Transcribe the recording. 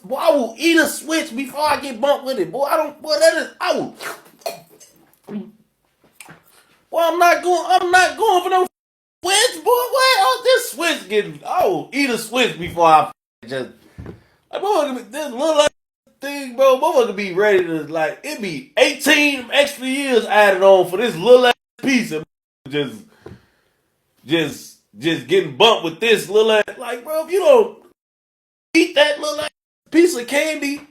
Boy, I will eat a switch before I get bumped with it. Boy, I don't. Boy, that is. I will. Well, I'm not going for no switch, boy. What? Oh, this switch getting. I will eat a switch before I just. Like, motherfucker, this little ass thing, bro. Motherfucker be ready to like. It be 18 extra years added on for this little ass piece of just, just getting bumped with this little ass. Like, bro, if you don't eat that little ass piece of candy